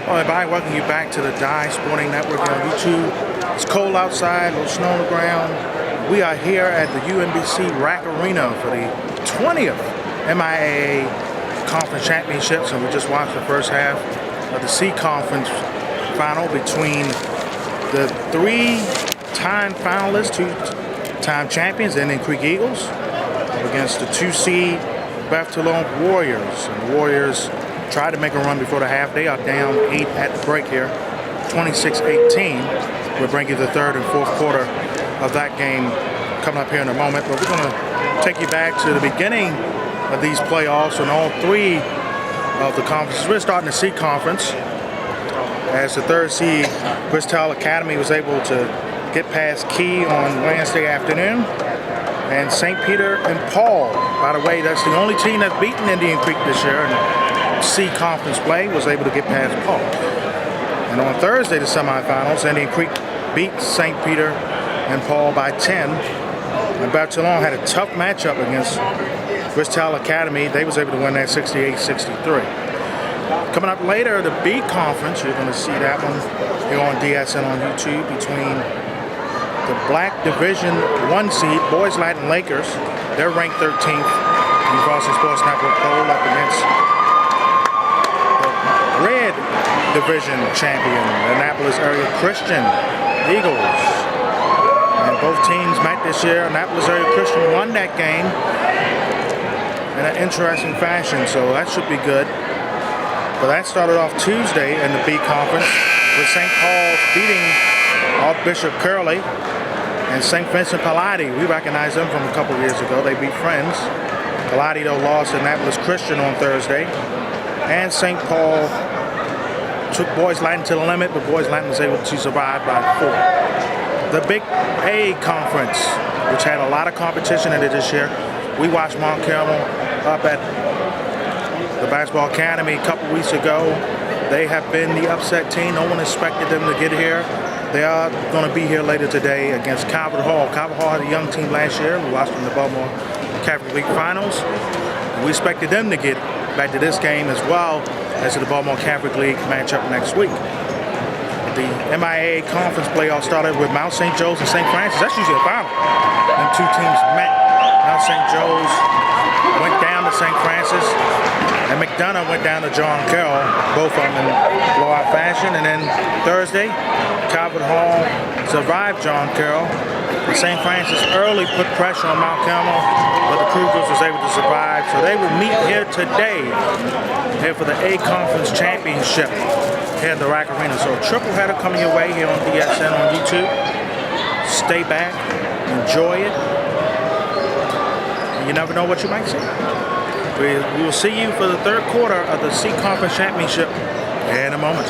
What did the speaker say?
Well, everybody, welcome you back to the Die Sporting Network on YouTube. It's cold outside, a little snow on the ground. We are here at the UMBC Rack Arena for the 20th MIAA Conference Championships, and we just watched the first half of the C Conference final between the three-time finalists, two-time champions, Indian Creek Eagles, up against the 2-seed Beth Toulon Warriors. And the Warriors tried to make a run before the half. They are down 8 at the break here, 26-18. We'll bring you the third and fourth quarter of that game coming up here in a moment. But we're going to take you back to the beginning of these playoffs and all three of the conferences. We're starting the C Conference as the third seed Bristol Academy was able to get past Key on Wednesday afternoon. And St. Peter and Paul, by the way, that's the only team that's beaten Indian Creek this year. And C Conference play was able to get past Paul. And on Thursday, the semifinals, Indian Creek beat St. Peter and Paul by 10. And Beth Toulon had a tough matchup against Bristol Academy. They was able to win that 68-63. Coming up later, the B Conference, you're going to see that one here on DSN on YouTube, between the Black Division 1 seed, Boys Latin Lakers. They're ranked 13th in the Boston Sports Network poll, up against Red Division champion, Annapolis Area Christian Eagles. And both teams met this year. Annapolis Area Christian won that game in an interesting fashion, so that should be good. But that started off Tuesday in the B Conference with St. Paul's beating Archbishop Curley and St. Vincent Pallotti. We recognize them from a couple of years ago. They beat Friends. Pallotti, though, lost to Annapolis Christian on Thursday. And St. Paul took Boys Latin to the limit, but Boys Latin was able to survive by 4. The Big A Conference, which had a lot of competition in it this year. We watched Mount Carmel up at the Basketball Academy a couple weeks ago. They have been the upset team. No one expected them to get here. They are going to be here later today against Calvert Hall. Calvert Hall had a young team last year. We watched them in the Baltimore Catholic League Finals. We expected them to get back to this game as well as the Baltimore Catholic League matchup next week. The MIAA Conference playoff started with Mount St. Joe's and St. Francis. That's usually a final. And two teams met. Mount St. Joe's went down to St. Francis, and McDonough went down to John Carroll, both of them in blowout fashion. And then Thursday, Calvert Hall survived John Carroll. St. Francis early put pressure on Mount Carmel, but the Cougars was able to survive. So they will meet here today here for the A Conference Championship here at the Rack Arena. So a triple header coming your way here on DSN on YouTube. Stay back, enjoy it. You never know what you might see. We will see you for the third quarter of the C Conference Championship in a moment.